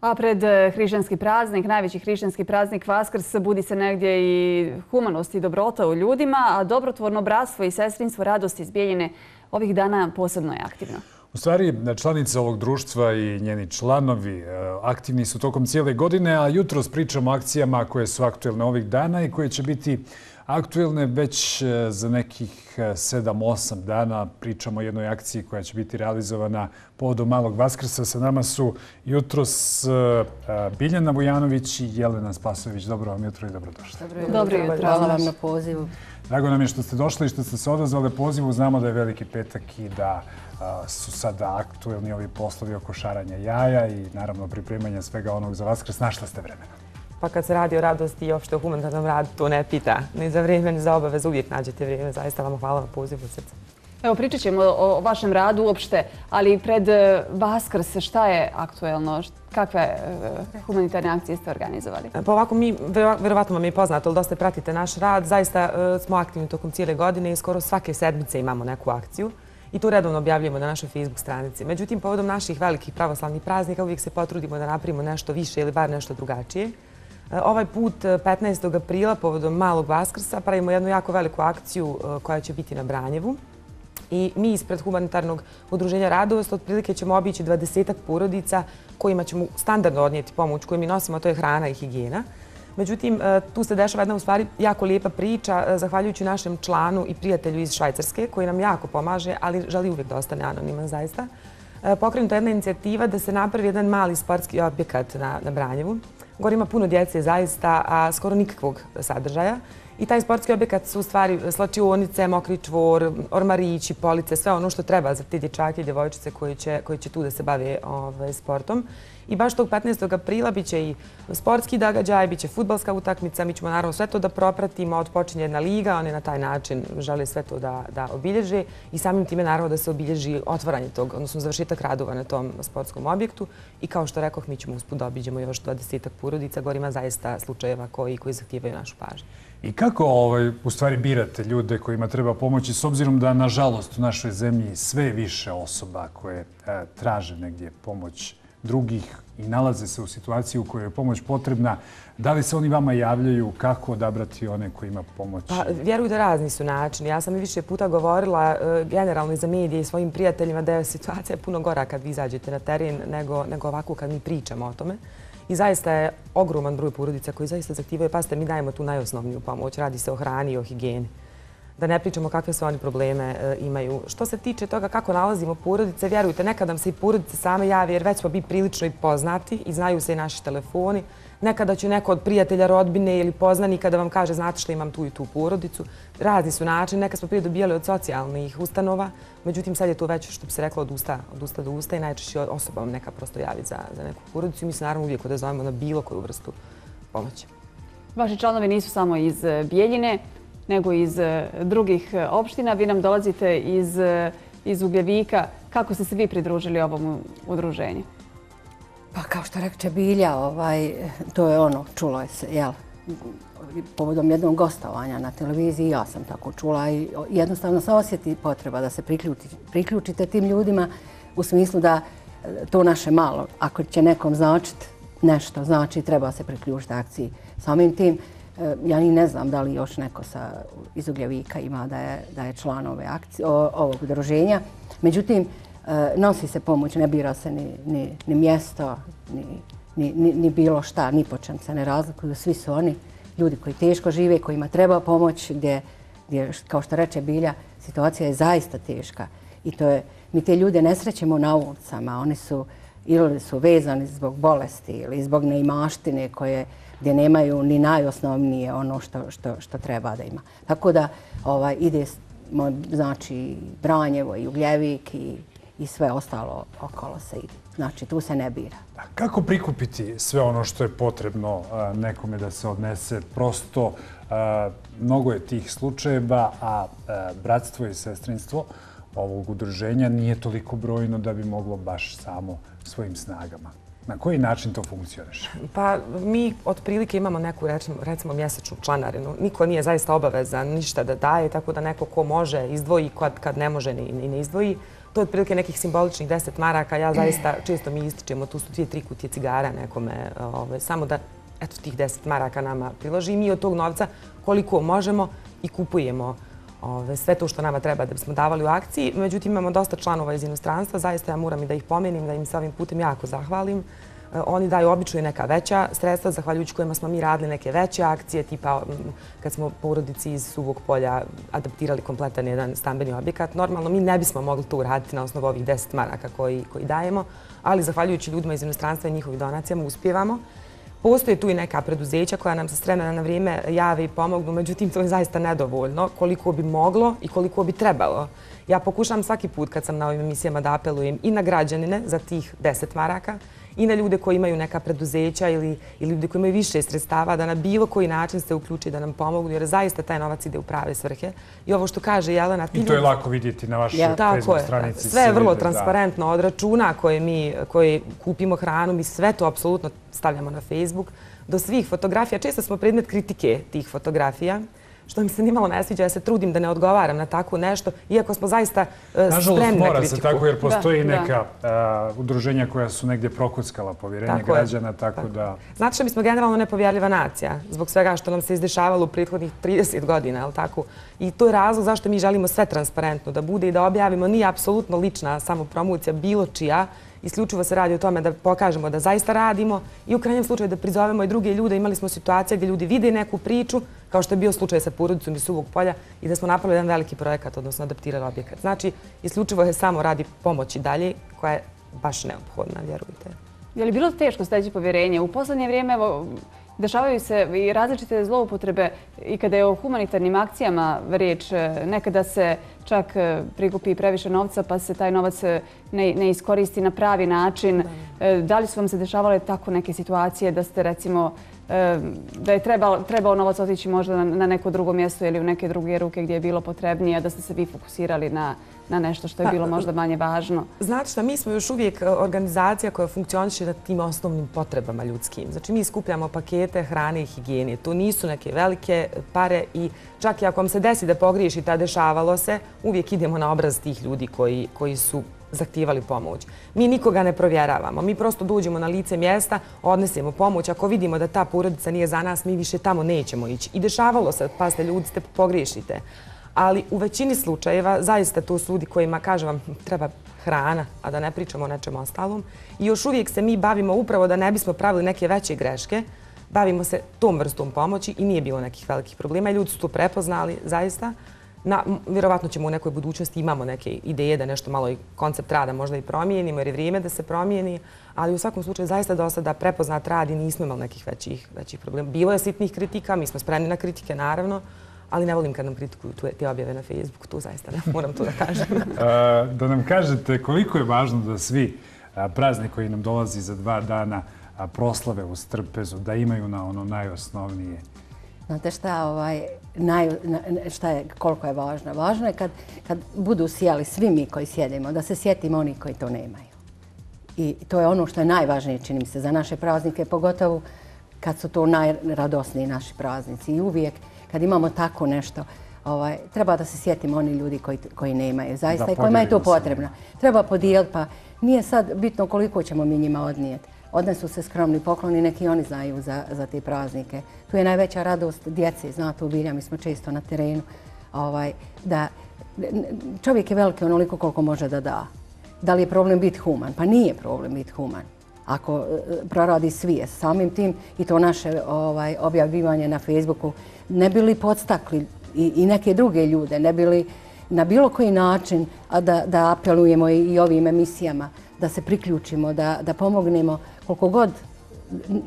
A pred hrišćanski praznik, najveći hrišćanski praznik Vaskrs, budi se negdje i humanost i dobrota u ljudima, a dobrotvorno bratstvo i sestrinstvo Radosti iz Bijeljine ovih dana posebno je aktivno. U stvari, članice ovog društva i njeni članovi aktivni su tokom cijele godine, a jutros pričamo o akcijama koje su aktuelne ovih dana i koje će biti aktuelne već za nekih 7-8 dana. Pričamo o jednoj akciji koja će biti realizovana povodom Malog Vaskrsa. Sa nama su jutros Biljana Vujanović i Jelena Spasojević. Dobro vam jutro i dobrodošli. Dobro jutro. Hvala vam na pozivu. Drago nam je što ste došli i što ste se odazvali pozivu. Znamo da je Veliki petak i da su sada aktuelni ovi poslovi oko šaranja jaja i naravno pripremanja svega onog za Vaskrs. Našli ste vremena? Pa kad se radi o radosti i opšte o humanitarnom radu, to ne pita. Ni za vrijeme, ni za obavez. Uvijek nađete vrijeme. Zaista vam hvala na pozivu od srca. Evo, pričat ćemo o vašem radu uopšte, ali pred Vaskrs šta je aktuelno? Kakve humanitarne akcije ste organizovali? Pa ovako, verovatno vam je poznato, ali dosta pratite naš rad. Zaista smo aktivni tokom cijele godine i skoro svake sedmice imamo neku akciju. I tu redovno objavljujemo na našoj Facebook stranici. Međutim, povodom naših velikih pravoslavnih praznika uvijek se potrudimo da napravimo nešto više ili bar nešto drugačije. Ovaj put, 15. aprila, povodom Malog Vaskrsa, pravimo jednu jako veliku akciju koja će biti na Branjevu. I mi ispred humanitarnog udruženja Radost otprilike ćemo obići 20-ak porodica kojima ćemo standardno odnijeti pomoć koju mi nosimo, a to je hrana i higijena. Međutim, tu se dešava jedna u stvari jako lijepa priča, zahvaljujući našem članu i prijatelju iz Švajcarske, koji nam jako pomaže, ali želi uvijek da ostane anoniman zaista. Pokrenuta je jedna inicijativa da se napravi jedan mali sportski objekat na Branjevu. Gore ima puno djece zaista, a skoro nikakvog sadržaja. I taj sportski objekat su u stvari slačionice, mokri čvor, ormarići, police, sve ono što treba za te dječake i djevojčice koji će tu da se bave sportom. I baš tog 15. aprila bit će i sportski događaj, bit će fudbalska utakmica. Mi ćemo naravno sve to da propratimo. Otpočinje jedna liga, oni na taj način žele sve to da obilježe i samim time naravno da se obilježi otvaranje tog, odnosno završetak radova na tom sportskom objektu. I kao što rekoh, mi ćemo usput da obiđemo još 20-ak porodica. Gore ima zaista slučajeva koji zahtijevaju našu pažnju. I kako u stvari birate ljude kojima treba pomoći, s obzirom da nažalost u našoj zemlji sve više osoba koje traže negdje pomoć drugih i nalaze se u situaciji u kojoj je pomoć potrebna, da li se oni vama javljaju, kako odabrati one kojima pomoć? Pa vjerujte, razni su načini. Ja sam i više puta govorila generalno i za medije i svojim prijateljima da je situacija puno gora kad vi izađete na teren nego ovako kad mi pričamo o tome. I zaista je ogroman broj porodica koji zaista zahtijevaju. Pazite, mi dajemo tu najosnovniju pomoć. Radi se o hrani i o higijeni. Da ne pričamo kakve sve oni probleme imaju. Što se tiče toga kako nalazimo porodice, vjerujte, nekad nam se i porodice same javi jer već smo bi prilično i poznati i znaju se i naši telefoni. Nekada će neko od prijatelja, rodbine ili poznanika da vam kaže znate što imam tu i tu porodicu. Razni su načini. Nekad smo prije dobijali od socijalnih ustanova, međutim sad je to već, što bi se reklo, od usta do usta i najčešće osoba vam neka prosto javi za neku porodicu. Mi se naravno uvijek odazovemo na bilo koju vrstu pomoći. Vaši članovi nisu samo iz Bijeljine, nego iz drugih opština. Vi nam dolazite iz Ugljevika. Kako ste se vi pridružili ovom udruženju? Pa kao što reče Bilja, to je ono, čulo je se, jel? Povodom jednog gostovanja na televiziji ja sam tako čula i jednostavno se osjeti potreba da se priključite tim ljudima u smislu da to naše malo, ako će nekom značiti nešto, znači treba se priključiti akciji. Samim tim, ja ni ne znam da li još neko iz Ugljevika ima da je član ovog udruženja. Međutim, nosi se pomoć, ne bira se ni mjesto, ni bilo šta, ni po čem se ne razlikuju. Svi su oni ljudi koji teško žive, kojima treba pomoć, gdje, kao što reče Bilja, situacija je zaista teška. I mi te ljude ne srećemo na ulicama. Oni su ili su vezani zbog bolesti ili zbog neimaštine gdje nemaju ni najosnovnije ono što treba da ima. Tako da ide znači Branjevo i Ugljevik i sve ostalo okolo se ide. Znači, tu se ne bira. Kako prikupiti sve ono što je potrebno nekome da se odnese? Prosto, mnogo je tih slučajeva, a bratstvo i sestrinstvo ovog udruženja nije toliko brojno da bi moglo baš samo svojim snagama. Na koji način to funkcioniše? Pa mi otprilike imamo neku, recimo, mjesečnu članarinu. Niko nije zaista obavezan ništa da daje, tako da neko ko može izdvoji kad ne može ni ne izdvoji. to je otprilike nekih simboličnih 10 maraka. Ja zaista često mi ističemo, tu su 2-3 kutije cigara nekome, samo da tih 10 maraka nama priloži i mi od tog novca koliko možemo i kupujemo sve to što nama treba da bismo davali u akciji. Međutim, imamo dosta članova iz inostranstva, zaista ja moram i da ih pomenim, da im se ovim putem jako zahvalim. Oni daju obično i neka veća sredstva, zahvaljujući kojima smo mi radili neke veće akcije, tipa kad smo porodici iz Suvog Polja adaptirali kompletan jedan stambeni objekat. Normalno, mi ne bismo mogli to uraditi na osnovu ovih 10 maraka koji dajemo, ali zahvaljujući ljudima iz inostranstva i njihovim donacijama uspijevamo. Postoje tu i neka preduzeća koja nam se s vremena na vrijeme jave i pomognu, međutim to je zaista nedovoljno koliko bi moglo i koliko bi trebalo. Ja pokušam svaki put kad sam na ovim emisijama da apelujem i na građanine za tih 10 maraka i na ljude koji imaju neka preduzeća ili ljude koji imaju više sredstava da na bilo koji način se uključi da nam pomogu, jer zaista taj novac ide u prave svrhe. I ovo što kaže Jelena... I to je lako vidjeti na vašoj Facebook stranici. Sve je vrlo transparentno. Od računa koje kupimo hranu, mi sve to apsolutno stavljamo na Facebook, do svih fotografija. Često smo predmet kritike tih fotografija, što mi se nimalo ne sviđa. Ja se trudim da ne odgovaram na tako nešto, iako smo zaista spremni na kritiku. Nažalost, mora se tako, jer postoji neka udruženja koja su negdje prokuckala povjerenje građana, tako da... Znate što mi smo generalno nepovjerljiva nacija, zbog svega što nam se izdešavalo u prethodnih 30 godina, ali tako? I to je razlog zašto mi želimo sve transparentno da bude i da objavimo. Nije apsolutno lična samopromocija bilo čija. Isključivo se radi o tome da pokažemo da zaista radimo i u krajnjem slučaju da prizovemo i druge ljude. Imali smo situacije gdje ljudi vide neku priču, kao što je bio slučaj sa porodicom iz Suvog Polja, i da smo napravili jedan veliki projekat, odnosno adaptirali objekat. Znači, isključivo je samo radi pomoći dalje, koja je baš neophodna, vjerujte. Je li bilo teško steći povjerenje? U poslednje vrijeme dešavaju se i različite zloupotrebe i kada je o humanitarnim akcijama riječ. Nekada se čak prikupi previše novca pa se taj novac ne iskoristi na pravi način. Da li su vam se dešavale tako neke situacije da ste recimo da je trebao novac otići možda na neko drugo mjesto ili u neke druge ruke gdje je bilo potrebnije, da ste se vi fokusirali na nešto što je bilo možda manje važno? Znate šta, mi smo još uvijek organizacija koja funkcioniše na tim osnovnim potrebama ljudskim. Znači, mi skupljamo pakete hrane i higijene. To nisu neke velike pare i čak i ako vam se desi da pogriješite, a dešavalo se, uvijek idemo na obraz tih ljudi koji su zahtijevali pomoć. Mi nikoga ne provjeravamo. Mi prosto dođemo na lice mjesta, odnesemo pomoć. Ako vidimo da ta porodica nije za nas, mi više tamo nećemo ići. I dešavalo se, pa ste ljudi, ste pogriješite. Ali u većini slučajeva zaista to su ljudi kojima, kažem vam, treba hrana, a da ne pričamo o nečem ostalom. I još uvijek se mi bavimo upravo da ne bismo pravili neke veće greške. Bavimo se tom vrstom pomoći i nije bilo nekih velikih problema. I ljudi su to prepoznali, zaista. Vjerovatno ćemo u nekoj budućnosti imamo neke ideje da nešto malo i koncept rada možda i promijenimo, jer je vrijeme da se promijeni, ali u svakom slučaju zaista do sada prepoznat rad i nismo imali nekih većih problema. Bilo je sitnih kritika, mi smo spremni na kritike, naravno, ali ne volim kad nam kritikuju te objave na Facebooku, tu zaista ne moram to da kažem. Da nam kažete koliko je važno da svi praznik koji nam dolazi za 2 dana proslave u Strpezu, da imaju na ono najosnovnije? Znate koliko je važno? Važno je kad budu sjeli svi mi koji sjedimo, da se sjetimo oni koji to nemaju. I to je ono što je najvažnije, čini mi se, za naše praznike, pogotovo kad su to najradosniji naši praznici. I uvijek kad imamo tako nešto, treba da se sjetimo oni ljudi koji nemaju zaista i kojima je to potrebno. Treba podijeliti, pa nije sad bitno koliko ćemo mi njima odnijeti. Odnesu se skromni pokloni, neki oni znaju za te praznike. Tu je najveća radost djece, znate, u Bilja, mi smo često na terenu, da čovjek je veliki onoliko koliko može da da. Da li je problem biti human? Pa nije problem biti human. Ako proradi svijest samim tim i to naše objavljivanje na Facebooku, ne bi li podstakli i neke druge ljude, ne bi li na bilo koji način da apelujemo i ovim emisijama, da se priključimo, da pomognemo, koliko god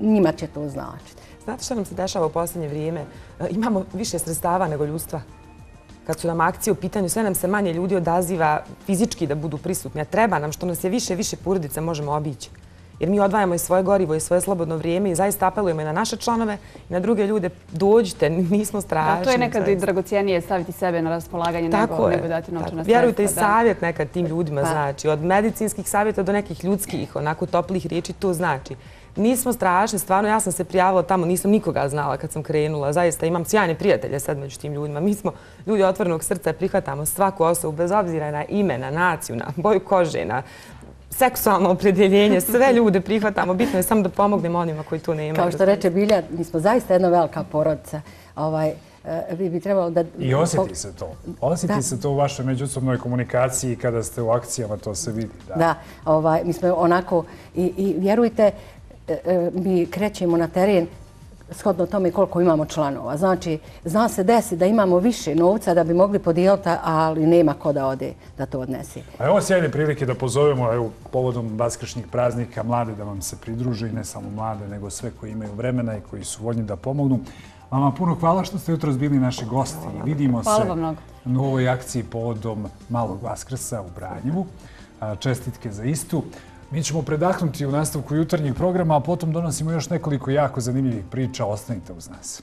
njima će to značiti. Znate što nam se dešava u posljednje vrijeme? Imamo više sredstava nego ljudstva. Kad su nam akcije u pitanju, sve nam se manje ljudi odaziva fizički da budu prisutni, a treba nam što nas je više porodica možemo obići. jer mi odvajamo i svoje gorivo i svoje slobodno vrijeme i zaista apelujemo i na naše članove i na druge ljude. Dođite, nismo strašni. To je nekad i dragocijenije staviti sebe na raspolaganje nego dati novčana sredstva. Vjerujte i savjet nekad tim ljudima znači. Od medicinskih savjeta do nekih ljudskih, onako toplih riječi, to znači. Nismo strašni, stvarno, ja sam se prijavila tamo, nisam nikoga znala kad sam krenula. Zaista imam sjajne prijatelje sad među tim ljudima. Mi smo ljudi otvorenog srca, prihvatamo svaku osobu bez obzira na ime, na naciju, na boju kože, na seksualno opredjeljenje. Sve ljude prihvatamo. Bitno je samo da pomognemo onima koji to nemaju. Kao što reče Bilja, mi smo zaista jedna velika porodica. Vi bi trebalo da... I osjeti se to. Osjeti se to u vašoj međusobnoj komunikaciji kada ste u akcijama, to se vidi. Da, mi smo onako i vjerujte, mi krećemo na teren shodno tome koliko imamo članova. Znači, zna se desi da imamo više novca da bi mogli podijeliti, ali nema ko da ode da to odnese. A evo sjajne prilike da pozovemo povodom vaskršnjih praznika mlade da vam se pridruže i ne samo mlade, nego sve koji imaju vremena i koji su voljni da pomognu. Vama puno hvala što ste jutros bili naši gosti. Vidimo se u ovoj akciji povodom Malog Vaskrsa u Branjevu. Čestitke za istu. Mi ćemo predahnuti u nastavku jutarnjeg programa, a potom donosimo još nekoliko jako zanimljivih priča. Ostanite uz nas.